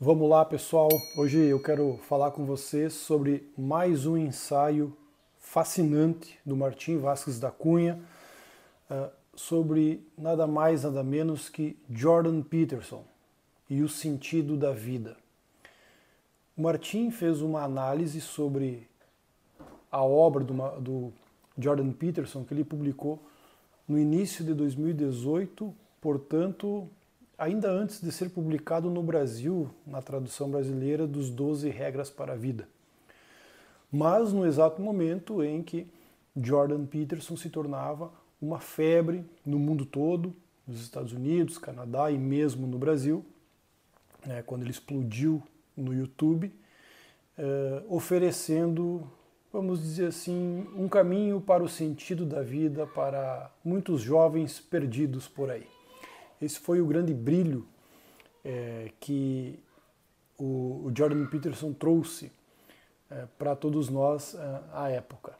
Vamos lá, pessoal. Hoje eu quero falar com vocês sobre mais um ensaio fascinante do Martim Vázquez da Cunha, sobre nada mais, nada menos que Jordan Peterson e o sentido da vida. O Martim fez uma análise sobre a obra do Jordan Peterson que ele publicou no início de 2018, portanto, ainda antes de ser publicado no Brasil, na tradução brasileira, dos 12 Regras para a Vida. Mas no exato momento em que Jordan Peterson se tornava uma febre no mundo todo, nos Estados Unidos, Canadá e mesmo no Brasil, quando ele explodiu no YouTube, oferecendo, vamos dizer assim, um caminho para o sentido da vida para muitos jovens perdidos por aí. Esse foi o grande brilho que o Jordan Peterson trouxe para todos nós à época.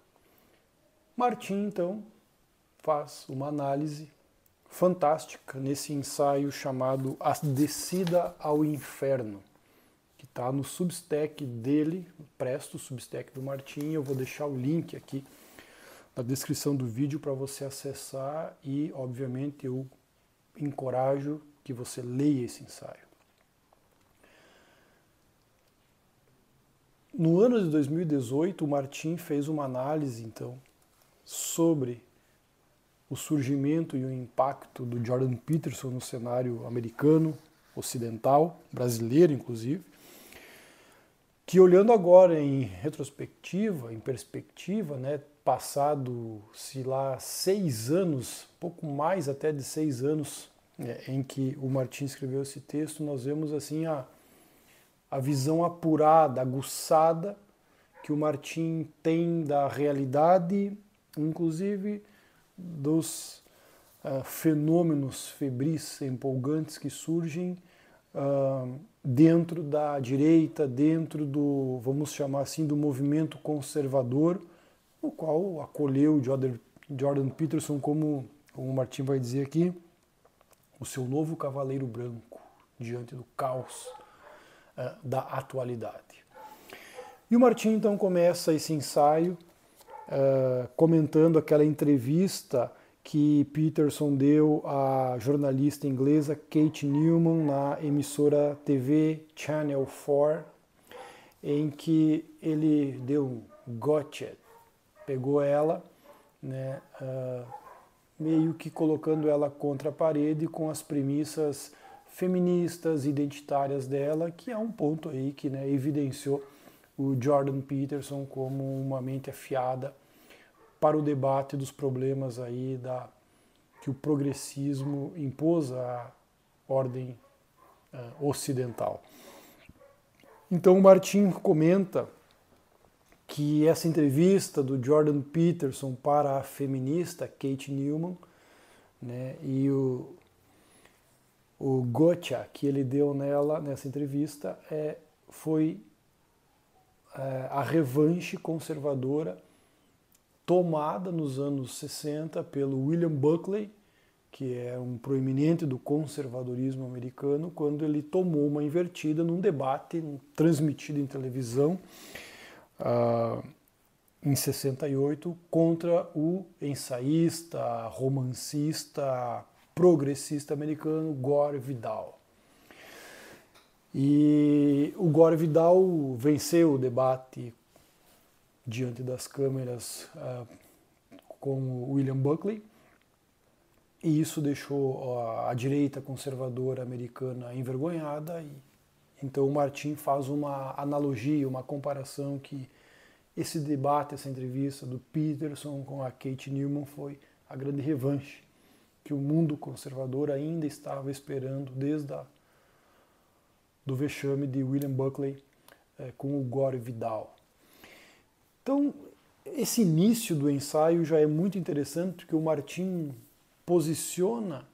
Martim, então, faz uma análise fantástica nesse ensaio chamado A Descida ao Inferno, que está no Substack dele, Presto, o Substack do Martim. Eu vou deixar o link aqui na descrição do vídeo para você acessar e, obviamente, eu encorajo que você leia esse ensaio. No ano de 2018, o Martim fez uma análise, então, sobre o surgimento e o impacto do Jordan Peterson no cenário americano, ocidental, brasileiro, inclusive, que olhando agora em retrospectiva, em perspectiva, passado-se lá 6 anos, pouco mais até de 6 anos, em que o Martim escreveu esse texto, nós vemos assim a visão apurada, aguçada que o Martim tem da realidade, inclusive dos fenômenos febris, empolgantes que surgem dentro da direita, dentro do, vamos chamar assim, do movimento conservador, no qual acolheu Jordan Peterson como o Martim vai dizer aqui, o seu novo cavaleiro branco diante do caos da atualidade. E o Martim então começa esse ensaio comentando aquela entrevista que Peterson deu à jornalista inglesa Kate Newman na emissora TV Channel 4, em que ele deu um gotcha, pegou ela, meio que colocando ela contra a parede com as premissas feministas, identitárias dela, que é um ponto aí que evidenciou o Jordan Peterson como uma mente afiada para o debate dos problemas aí que o progressismo impôs à ordem ocidental. Então o Martim comenta que essa entrevista do Jordan Peterson para a feminista Kate Newman, e o gotcha que ele deu nessa entrevista foi a revanche conservadora tomada nos anos 60 pelo William Buckley, que é um proeminente do conservadorismo americano, quando ele tomou uma invertida num debate transmitido em televisão em 68 contra o ensaísta, romancista, progressista americano Gore Vidal. E o Gore Vidal venceu o debate diante das câmeras com o William Buckley, e isso deixou a direita conservadora americana envergonhada, e então o Martim faz uma analogia, uma comparação que esse debate, essa entrevista do Peterson com a Kate Newman foi a grande revanche que o mundo conservador ainda estava esperando desde do vexame de William Buckley com o Gore Vidal. Então, esse início do ensaio já é muito interessante, porque o Martim posiciona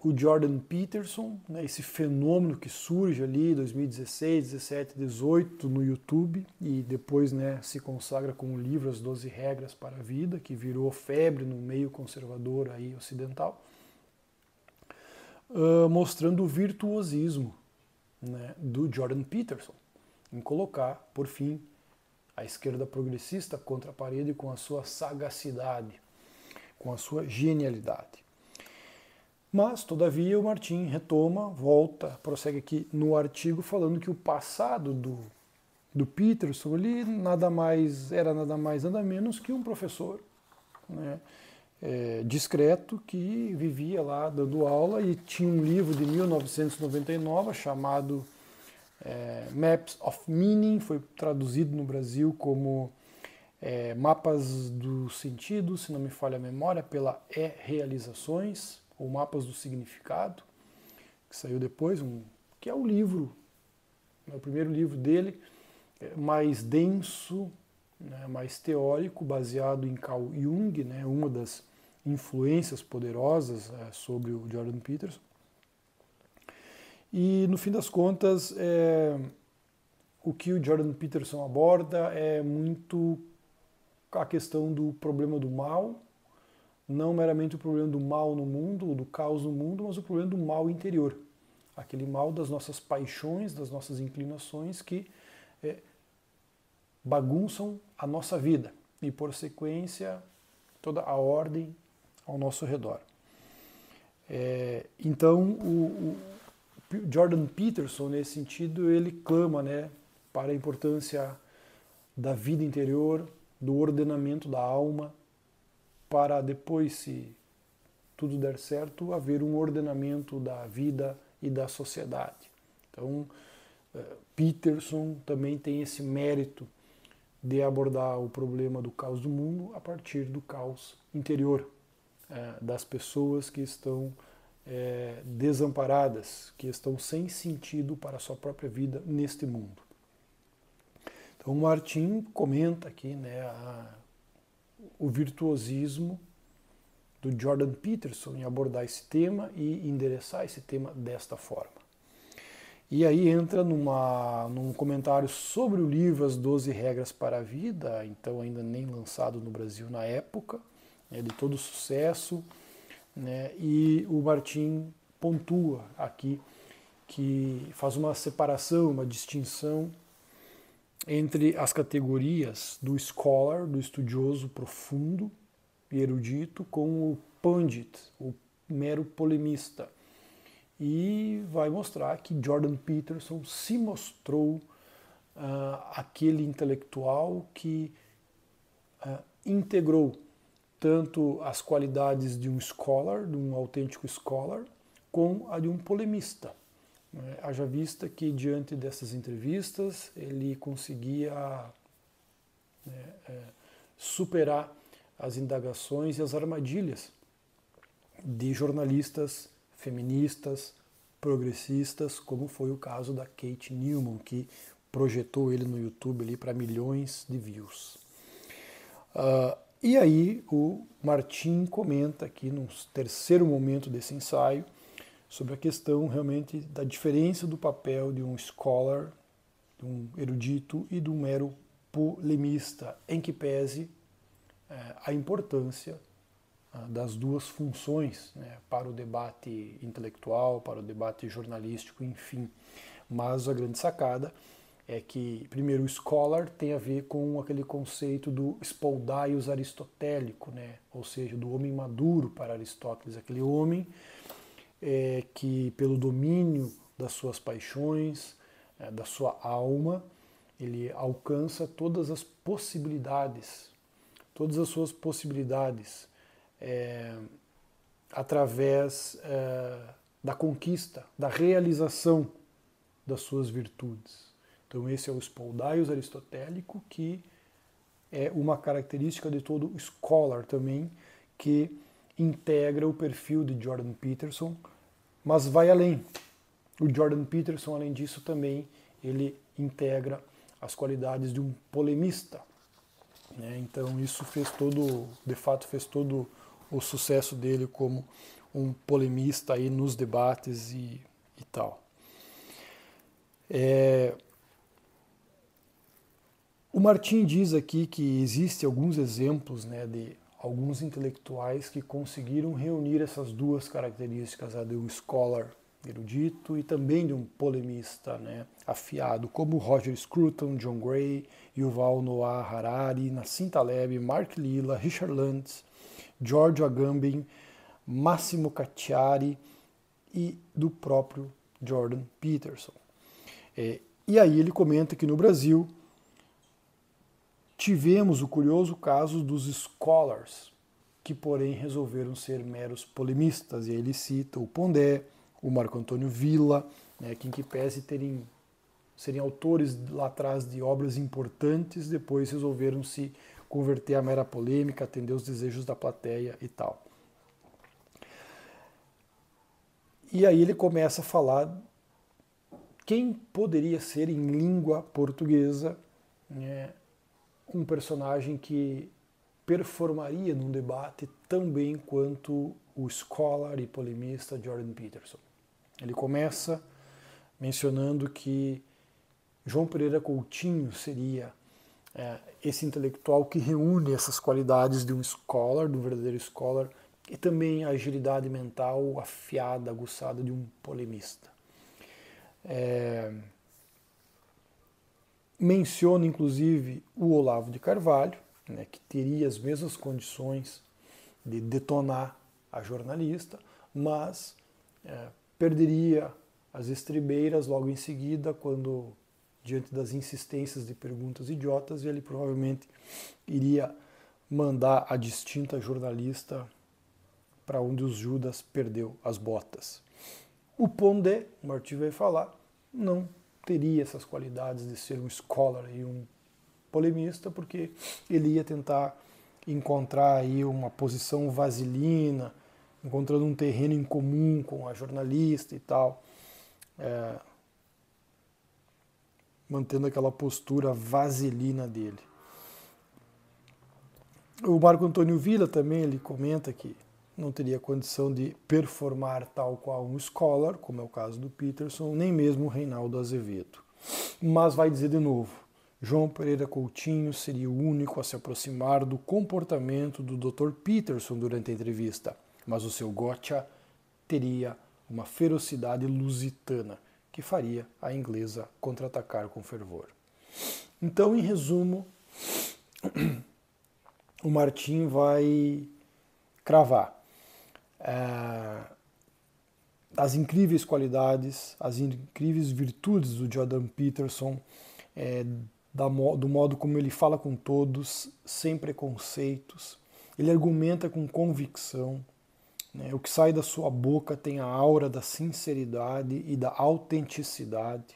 o Jordan Peterson, esse fenômeno que surge ali em 2016, 17, 18 no YouTube, e depois se consagra com o livro As 12 Regras para a Vida, que virou febre no meio conservador aí ocidental, mostrando o virtuosismo né, do Jordan Peterson, em colocar, por fim, a esquerda progressista contra a parede com a sua sagacidade, com a sua genialidade. Mas, todavia, o Martin retoma, volta, prossegue aqui no artigo falando que o passado do Peterson ele nada mais nada menos que um professor, né, discreto que vivia lá dando aula e tinha um livro de 1999 chamado Maps of Meaning, foi traduzido no Brasil como Mapas do Sentido, se não me falha a memória, pela E-Realizações, ou Mapas do Significado, que saiu depois, que é o livro, o primeiro livro dele, mais denso, né, mais teórico, baseado em Carl Jung, né, uma das influências poderosas sobre o Jordan Peterson. E, no fim das contas, o que o Jordan Peterson aborda é muito a questão do problema do mal, não meramente o problema do mal no mundo, ou do caos no mundo, mas o problema do mal interior. Aquele mal das nossas paixões, das nossas inclinações que bagunçam a nossa vida e, por sequência, toda a ordem ao nosso redor. Então, o Jordan Peterson, nesse sentido, ele clama, né, para a importância da vida interior, do ordenamento da alma, para depois, se tudo der certo, haver um ordenamento da vida e da sociedade. Então, Peterson também tem esse mérito de abordar o problema do caos do mundo a partir do caos interior, das pessoas que estão desamparadas, que estão sem sentido para a sua própria vida neste mundo. Então, o Martin comenta aqui, né, o virtuosismo do Jordan Peterson em abordar esse tema e endereçar esse tema desta forma. E aí entra num comentário sobre o livro As 12 Regras para a Vida, então ainda nem lançado no Brasil na época, de todo sucesso, né, e o Martin pontua aqui que faz uma separação, uma distinção entre as categorias do scholar, do estudioso profundo e erudito, com o pandit, o mero polemista. E vai mostrar que Jordan Peterson se mostrou aquele intelectual que integrou tanto as qualidades de um scholar, de um autêntico scholar, com a de um polemista. Haja vista que, diante dessas entrevistas, ele conseguia superar as indagações e as armadilhas de jornalistas feministas, progressistas, como foi o caso da Kate Newman, que projetou ele no YouTube para milhões de views. E aí o Martin comenta aqui, no terceiro momento desse ensaio, sobre a questão realmente da diferença do papel de um scholar, de um erudito e de um mero polemista, em que pese a importância das duas funções, né, para o debate intelectual, para o debate jornalístico, enfim. Mas a grande sacada é que, primeiro, o scholar tem a ver com aquele conceito do spoldaios aristotélico, né, ou seja, do homem maduro para Aristóteles, aquele homem que, pelo domínio das suas paixões, da sua alma, ele alcança todas as possibilidades, através da conquista, da realização das suas virtudes. Então esse é o spoldaios aristotélico, que é uma característica de todo scholar também, que integra o perfil de Jordan Peterson, mas vai além. O Jordan Peterson, além disso, também ele integra as qualidades de um polemista. Então isso de fato fez todo o sucesso dele como um polemista aí nos debates e tal. O Martin diz aqui que existem alguns exemplos, né, de alguns intelectuais que conseguiram reunir essas duas características, a de um scholar erudito e também de um polemista, né, afiado, como Roger Scruton, John Gray, Yuval Noah Harari, Nassim Taleb, Mark Lilla, Richard Lantz, Giorgio Agamben, Massimo Cacciari e do próprio Jordan Peterson. E aí ele comenta que no Brasil tivemos o curioso caso dos scholars, que porém resolveram ser meros polemistas. E aí ele cita o Pondé, o Marco Antônio Villa, né, que em que pese serem autores lá atrás de obras importantes, depois resolveram se converter à mera polêmica, atender os desejos da plateia e tal. E aí ele começa a falar quem poderia ser em língua portuguesa, né, um personagem que performaria num debate tão bem quanto o scholar e polemista Jordan Peterson. Ele começa mencionando que João Pereira Coutinho seria esse intelectual que reúne essas qualidades de um scholar, de um verdadeiro scholar, e também a agilidade mental afiada, aguçada de um polemista. Menciona inclusive o Olavo de Carvalho, né, que teria as mesmas condições de detonar a jornalista, mas perderia as estribeiras logo em seguida, quando, diante das insistências de perguntas idiotas, ele provavelmente iria mandar a distinta jornalista para onde os Judas perdeu as botas. O Pondé, o Martim vai falar, não teria essas qualidades de ser um scholar e um polemista, porque ele ia tentar encontrar aí uma posição vaselina, encontrando um terreno em comum com a jornalista e tal, mantendo aquela postura vaselina dele. O Marco Antônio Villa também, ele comenta que não teria condição de performar tal qual um scholar, como é o caso do Peterson, nem mesmo o Reinaldo Azevedo. Mas vai dizer de novo, João Pereira Coutinho seria o único a se aproximar do comportamento do Dr. Peterson durante a entrevista, mas o seu gotcha teria uma ferocidade lusitana, que faria a inglesa contra-atacar com fervor. Então, em resumo, o Martim vai cravar as incríveis qualidades, as incríveis virtudes do Jordan Peterson, do modo como ele fala com todos, sem preconceitos. Ele argumenta com convicção, né? O que sai da sua boca tem a aura da sinceridade e da autenticidade.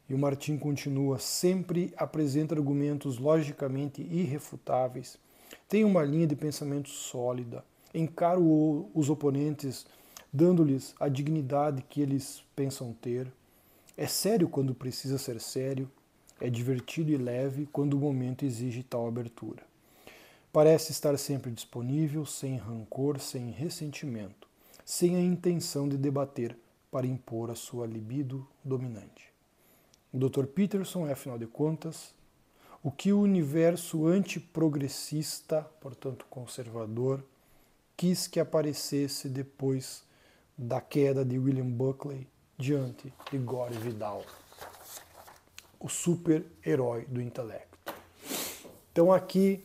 E o Martim continua, sempre apresenta argumentos logicamente irrefutáveis, tem uma linha de pensamento sólida, encara os oponentes dando-lhes a dignidade que eles pensam ter, é sério quando precisa ser sério, é divertido e leve quando o momento exige tal abertura. Parece estar sempre disponível, sem rancor, sem ressentimento, sem a intenção de debater para impor a sua libido dominante. O Dr. Peterson é, afinal de contas, o que o universo antiprogressista, portanto conservador, quis que aparecesse depois da queda de William Buckley diante de Gore Vidal, o super-herói do intelecto. Então aqui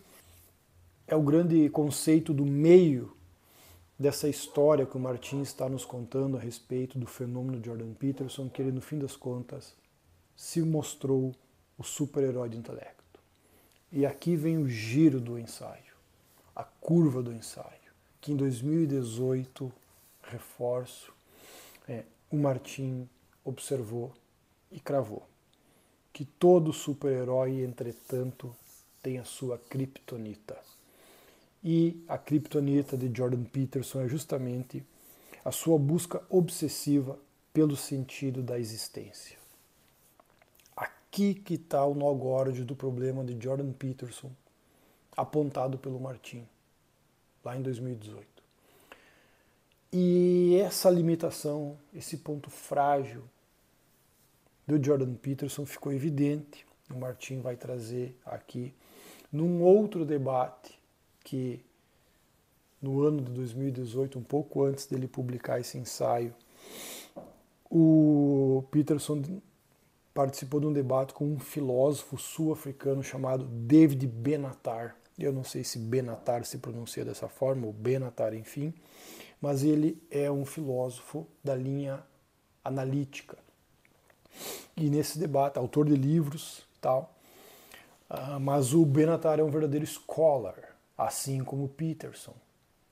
é o grande conceito do meio dessa história que o Martim está nos contando a respeito do fenômeno Jordan Peterson, que ele, no fim das contas, se mostrou o super-herói do intelecto. E aqui vem o giro do ensaio, a curva do ensaio, que em 2018, reforço, o Martim observou e cravou que todo super-herói, entretanto, tem a sua criptonita. E a criptonita de Jordan Peterson é justamente a sua busca obsessiva pelo sentido da existência. Aqui que está o nó górdio do problema de Jordan Peterson, apontado pelo Martim, lá em 2018. E essa limitação, esse ponto frágil do Jordan Peterson ficou evidente. O Martim vai trazer aqui num outro debate que no ano de 2018, um pouco antes dele publicar esse ensaio, o Peterson participou de um debate com um filósofo sul-africano chamado David Benatar. Eu não sei se Benatar se pronuncia dessa forma, ou Benatar, enfim, mas ele é um filósofo da linha analítica. E nesse debate, autor de livros e tal, mas o Benatar é um verdadeiro scholar, assim como o Peterson,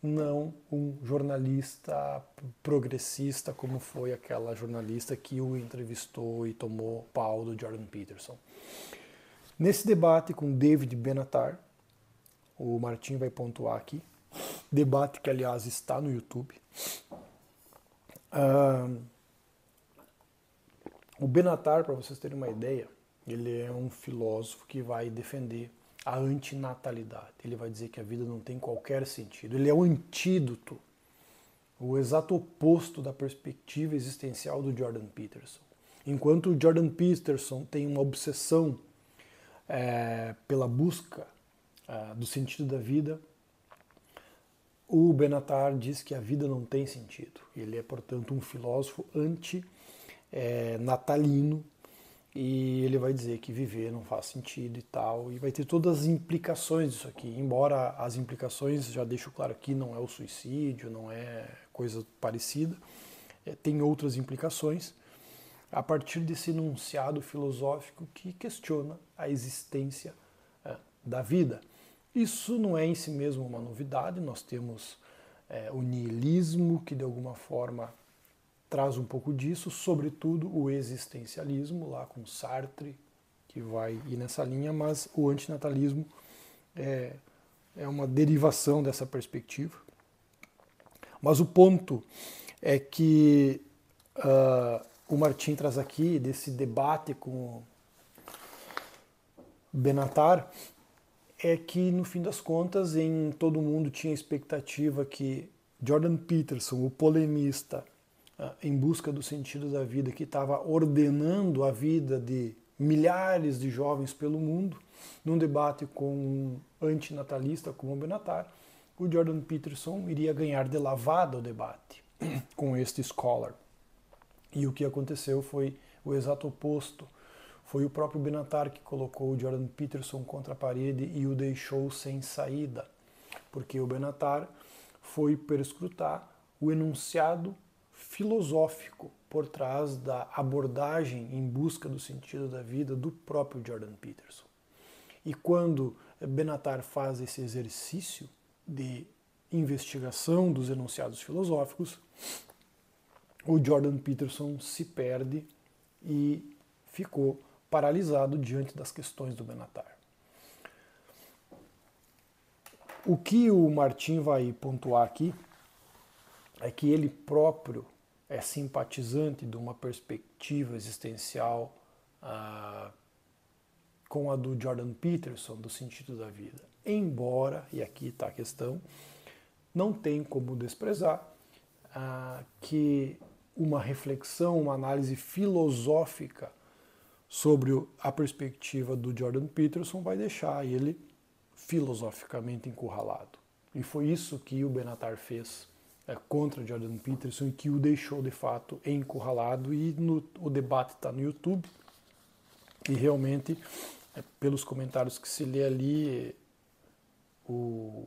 não um jornalista progressista como foi aquela jornalista que o entrevistou e tomou pau do Jordan Peterson. Nesse debate com David Benatar, o Martim vai pontuar aqui, debate que aliás está no YouTube, o Benatar, para vocês terem uma ideia, ele é um filósofo que vai defender a antinatalidade. Ele vai dizer que a vida não tem qualquer sentido. Ele é o antídoto, o exato oposto da perspectiva existencial do Jordan Peterson. Enquanto o Jordan Peterson tem uma obsessão pela busca do sentido da vida, o Benatar diz que a vida não tem sentido. Ele é, portanto, um filósofo natalino, e ele vai dizer que viver não faz sentido e tal, e vai ter todas as implicações disso aqui, embora as implicações, já deixo claro aqui, não é o suicídio, não é coisa parecida, tem outras implicações, a partir desse enunciado filosófico que questiona a existência da vida. Isso não é em si mesmo uma novidade, nós temos o niilismo, que de alguma forma traz um pouco disso, sobretudo o existencialismo, lá com Sartre, que vai ir nessa linha, mas o antinatalismo é uma derivação dessa perspectiva. Mas o ponto é que o Martim traz aqui, desse debate com o Benatar, é que, no fim das contas, todo mundo tinha a expectativa que Jordan Peterson, o polemista, em busca do sentido da vida, que estava ordenando a vida de milhares de jovens pelo mundo, num debate com um antinatalista como o Benatar, o Jordan Peterson iria ganhar de lavada o debate com este scholar. E o que aconteceu foi o exato oposto. Foi o próprio Benatar que colocou o Jordan Peterson contra a parede e o deixou sem saída, porque o Benatar foi perscrutar o enunciado filosófico por trás da abordagem em busca do sentido da vida do próprio Jordan Peterson. E quando Benatar faz esse exercício de investigação dos enunciados filosóficos, o Jordan Peterson se perde e ficou paralisado diante das questões do Benatar. O que o Martim vai pontuar aqui é que ele próprio é simpatizante de uma perspectiva existencial com a do Jordan Peterson, do sentido da vida. Embora, e aqui está a questão, não tem como desprezar que uma reflexão, uma análise filosófica sobre a perspectiva do Jordan Peterson vai deixar ele filosoficamente encurralado. E foi isso que o Benatar fez contra Jordan Peterson e que o deixou de fato encurralado, e o debate está no YouTube e realmente pelos comentários que se lê ali o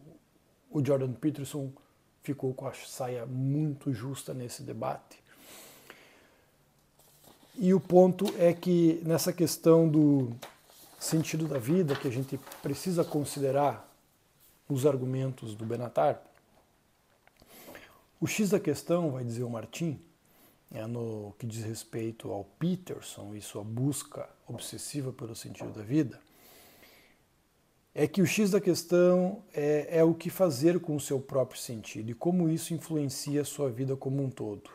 Jordan Peterson ficou com a saia muito justa nesse debate. E o ponto é que nessa questão do sentido da vida, que a gente precisa considerar os argumentos do Benatar, o X da questão, vai dizer o Martim, no que diz respeito ao Peterson e sua busca obsessiva pelo sentido da vida, é que o X da questão é o que fazer com o seu próprio sentido e como isso influencia a sua vida como um todo.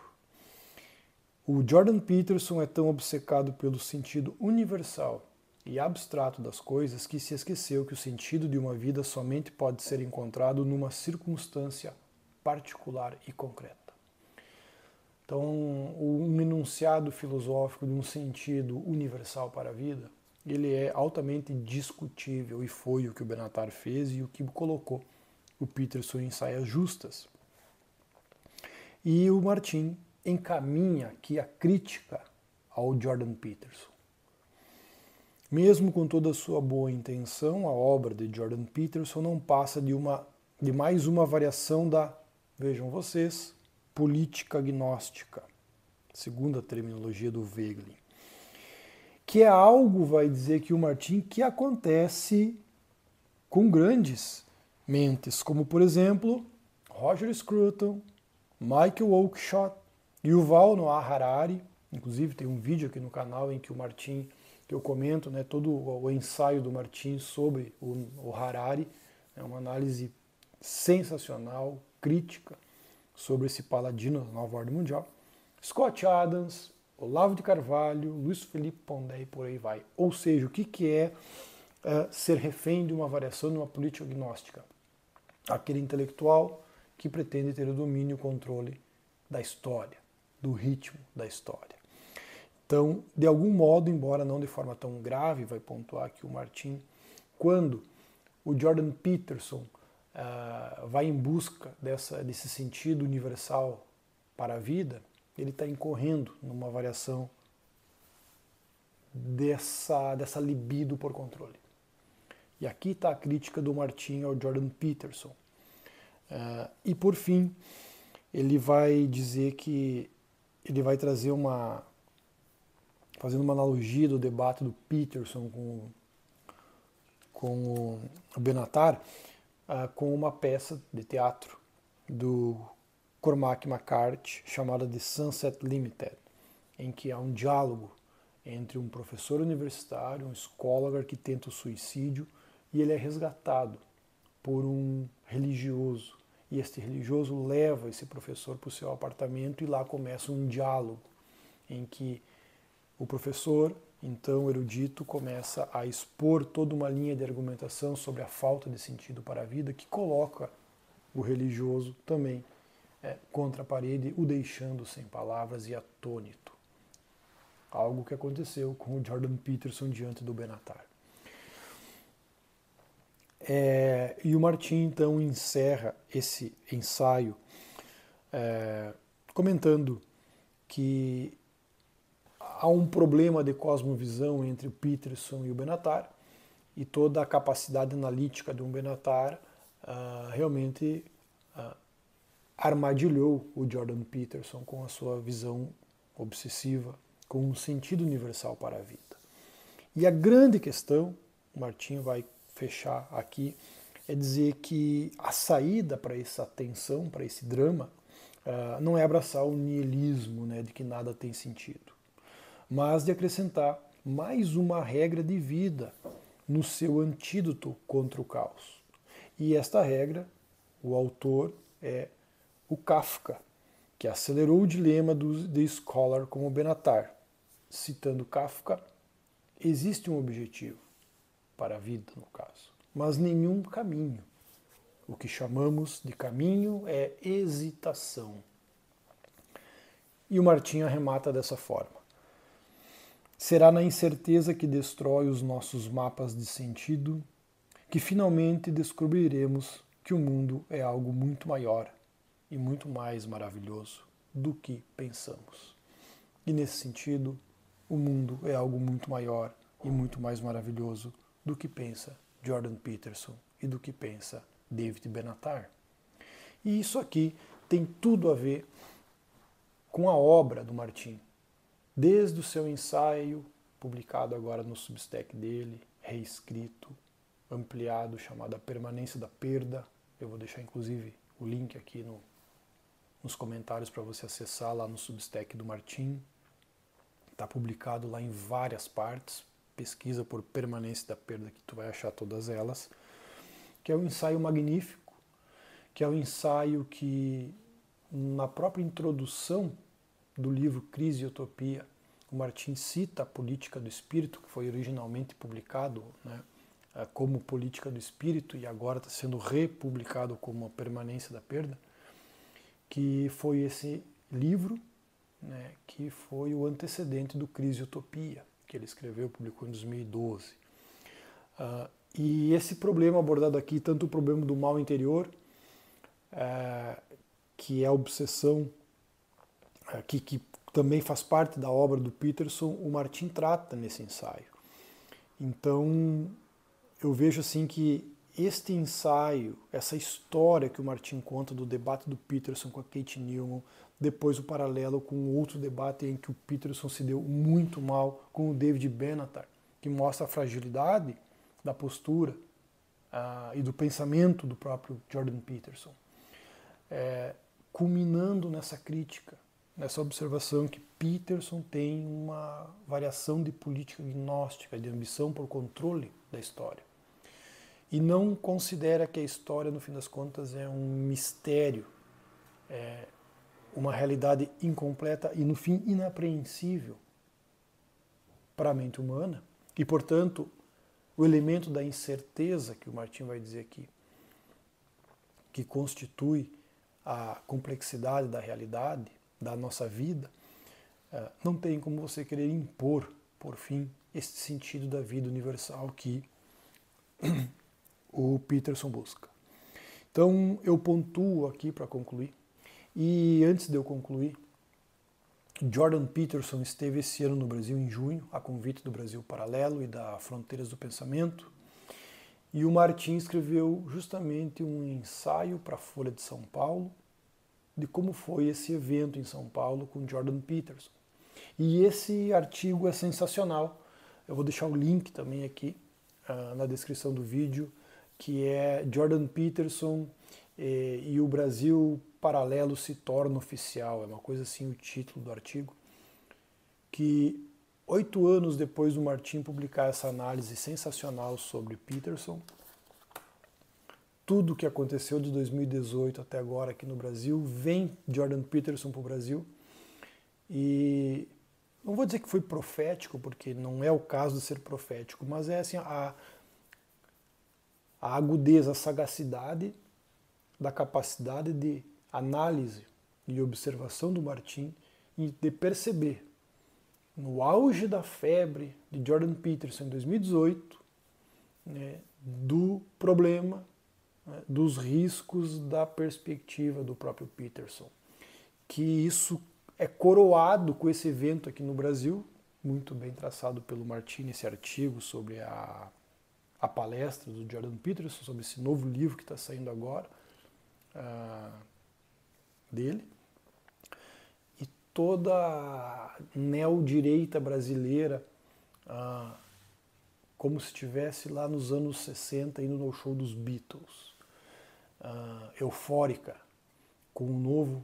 O Jordan Peterson é tão obcecado pelo sentido universal e abstrato das coisas que se esqueceu que o sentido de uma vida somente pode ser encontrado numa circunstância particular e concreta. Então, um enunciado filosófico de um sentido universal para a vida, ele é altamente discutível, e foi o que o Benatar fez e o que colocou o Peterson em saias justas. E o Martim encaminha aqui a crítica ao Jordan Peterson. Mesmo com toda a sua boa intenção, a obra de Jordan Peterson não passa de mais uma variação da, vejam vocês, política agnóstica, segundo a terminologia do Wegelin, que é algo, vai dizer que o Martin, que acontece com grandes mentes, como por exemplo Roger Scruton, Michael Oakeshott, Yuval Noah Harari. Inclusive tem um vídeo aqui no canal em que o Martin, que eu comento, né, todo o ensaio do Martin sobre o Harari, é uma análise sensacional, crítica, sobre esse paladino da nova ordem mundial. Scott Adams, Olavo de Carvalho, Luiz Felipe Pondé e por aí vai. Ou seja, o que é ser refém de uma variação de uma política agnóstica? Aquele intelectual que pretende ter o domínio e o controle da história, do ritmo da história. Então, de algum modo, embora não de forma tão grave, vai pontuar aqui o Martin, quando o Jordan Peterson vai em busca desse sentido universal para a vida, ele está incorrendo numa variação dessa libido por controle. E aqui está a crítica do Martin ao Jordan Peterson. E por fim, ele vai dizer que ele vai trazer fazendo uma analogia do debate do Peterson com o Benatar, com uma peça de teatro do Cormac McCarthy chamada de Sunset Limited, em que há um diálogo entre um professor universitário, um escólogo que tenta o suicídio, e ele é resgatado por um religioso. E este religioso leva esse professor para o seu apartamento e lá começa um diálogo em que o professor, então erudito, começa a expor toda uma linha de argumentação sobre a falta de sentido para a vida, que coloca o religioso também contra a parede, o deixando sem palavras e atônito. Algo que aconteceu com o Jordan Peterson diante do Benatar. E o Martin, então, encerra esse ensaio comentando que há um problema de cosmovisão entre o Peterson e o Benatar, e toda a capacidade analítica de um Benatar realmente armadilhou o Jordan Peterson com a sua visão obsessiva, com um sentido universal para a vida. E a grande questão, o Martin vai fechar aqui, é dizer que a saída para essa tensão, para esse drama, não é abraçar o niilismo, né, de que nada tem sentido, mas de acrescentar mais uma regra de vida no seu antídoto contra o caos. E esta regra, o autor é o Kafka, que acelerou o dilema do The Scholar como Benatar. Citando Kafka, existe um objetivo para a vida, no caso, mas nenhum caminho. O que chamamos de caminho é hesitação. E o Martin arremata dessa forma. Será na incerteza que destrói os nossos mapas de sentido que finalmente descobriremos que o mundo é algo muito maior e muito mais maravilhoso do que pensamos. E nesse sentido, o mundo é algo muito maior e muito mais maravilhoso do que pensa Jordan Peterson e do que pensa David Benatar. E isso aqui tem tudo a ver com a obra do Martin. Desde o seu ensaio, publicado agora no Substack dele, reescrito, ampliado, chamado A Permanência da Perda. Eu vou deixar inclusive o link aqui nos comentários para você acessar lá no Substack do Martin. Está publicado lá em várias partes. Pesquisa por Permanência da Perda que tu vai achar todas elas. Que é um ensaio magnífico, que é um ensaio que na própria introdução do livro Crise e Utopia, o Martin cita a política do espírito, que foi originalmente publicado, né, como Política do Espírito e agora está sendo republicado como A Permanência da Perda, que foi esse livro, né, que foi o antecedente do Crise e Utopia, que ele escreveu, publicou em 2012. E esse problema abordado aqui, tanto o problema do mal interior, que é a obsessão que também faz parte da obra do Peterson, o Martin trata nesse ensaio. Então, eu vejo assim que este ensaio, essa história que o Martin conta do debate do Peterson com a Kate Newman, depois o paralelo com outro debate em que o Peterson se deu muito mal com o David Benatar, que mostra a fragilidade da postura e do pensamento do próprio Jordan Peterson, culminando nessa crítica, nessa observação que Peterson tem uma variação de política gnóstica, de ambição por controle da história. E não considera que a história, no fim das contas, é um mistério, uma realidade incompleta e, no fim, inapreensível para a mente humana. E, portanto, o elemento da incerteza, que o Martin vai dizer aqui, que constitui a complexidade da realidade, da nossa vida, não tem como você querer impor, por fim, esse sentido da vida universal que o Peterson busca. Então, eu pontuo aqui para concluir. E antes de eu concluir, Jordan Peterson esteve esse ano no Brasil em junho, a convite do Brasil Paralelo e da Fronteiras do Pensamento. E o Martin escreveu justamente um ensaio para a Folha de São Paulo de como foi esse evento em São Paulo com Jordan Peterson. E esse artigo é sensacional. Eu vou deixar o link também aqui na descrição do vídeo, que é Jordan Peterson e o Brasil Paralelo se torna oficial. É uma coisa assim o título do artigo. Que 8 anos depois do Martin publicar essa análise sensacional sobre Peterson, tudo o que aconteceu de 2018 até agora aqui no Brasil, vem Jordan Peterson para o Brasil. E não vou dizer que foi profético, porque não é o caso de ser profético, mas é assim, a agudeza, a sagacidade da capacidade de análise e observação do Martin e de perceber, no auge da febre de Jordan Peterson em 2018, do problema, dos riscos da perspectiva do próprio Peterson. Que isso é coroado com esse evento aqui no Brasil, muito bem traçado pelo Martin, esse artigo sobre a palestra do Jordan Peterson, sobre esse novo livro que está saindo agora dele. E toda a neodireita brasileira, como se estivesse lá nos anos 60 indo no show dos Beatles, eufórica, com um novo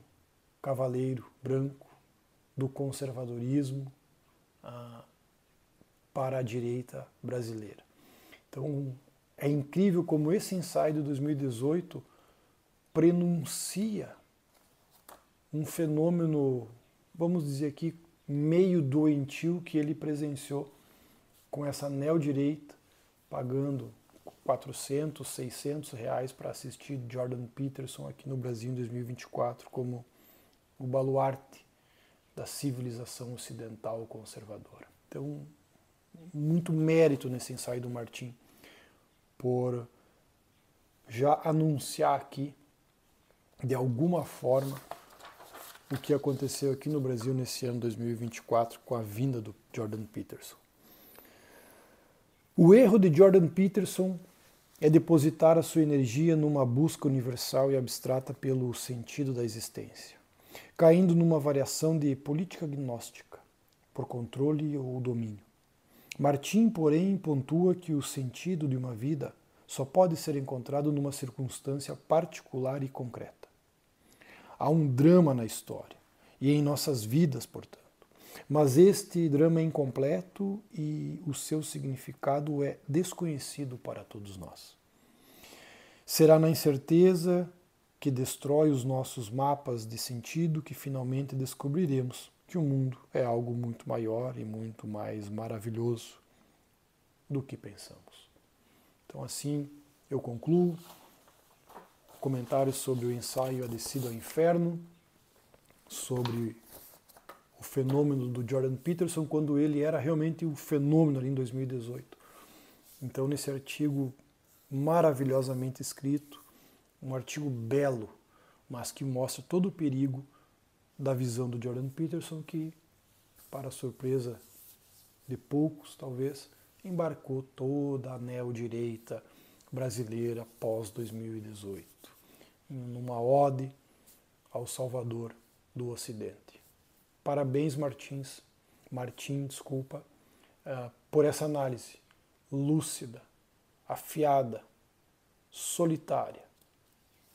cavaleiro branco do conservadorismo para a direita brasileira. Então, é incrível como esse ensaio de 2018 prenuncia um fenômeno, vamos dizer aqui, meio doentio que ele presenciou com essa neodireita, pagando 400, 600 reais para assistir Jordan Peterson aqui no Brasil em 2024 como o baluarte da civilização ocidental conservadora. Então, muito mérito nesse ensaio do Martin por já anunciar aqui, de alguma forma, o que aconteceu aqui no Brasil nesse ano 2024 com a vinda do Jordan Peterson. O erro de Jordan Peterson é depositar a sua energia numa busca universal e abstrata pelo sentido da existência, caindo numa variação de política gnóstica, por controle ou domínio. Martin, porém, pontua que o sentido de uma vida só pode ser encontrado numa circunstância particular e concreta. Há um drama na história, e em nossas vidas, portanto. Mas este drama é incompleto e o seu significado é desconhecido para todos nós. Será na incerteza que destrói os nossos mapas de sentido que finalmente descobriremos que o mundo é algo muito maior e muito mais maravilhoso do que pensamos. Então, assim, eu concluo. Comentários sobre o ensaio A Descida ao Inferno, sobre o fenômeno do Jordan Peterson, quando ele era realmente o fenômeno ali em 2018. Então, nesse artigo maravilhosamente escrito, um artigo belo, mas que mostra todo o perigo da visão do Jordan Peterson, que, para a surpresa de poucos, talvez, embarcou toda a neodireita brasileira pós 2018, numa ode ao Salvador do Ocidente. Parabéns, Martim, por essa análise lúcida, afiada, solitária,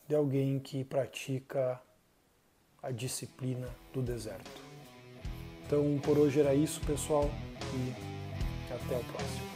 de alguém que pratica a disciplina do deserto. Então, por hoje era isso, pessoal, e até o próximo.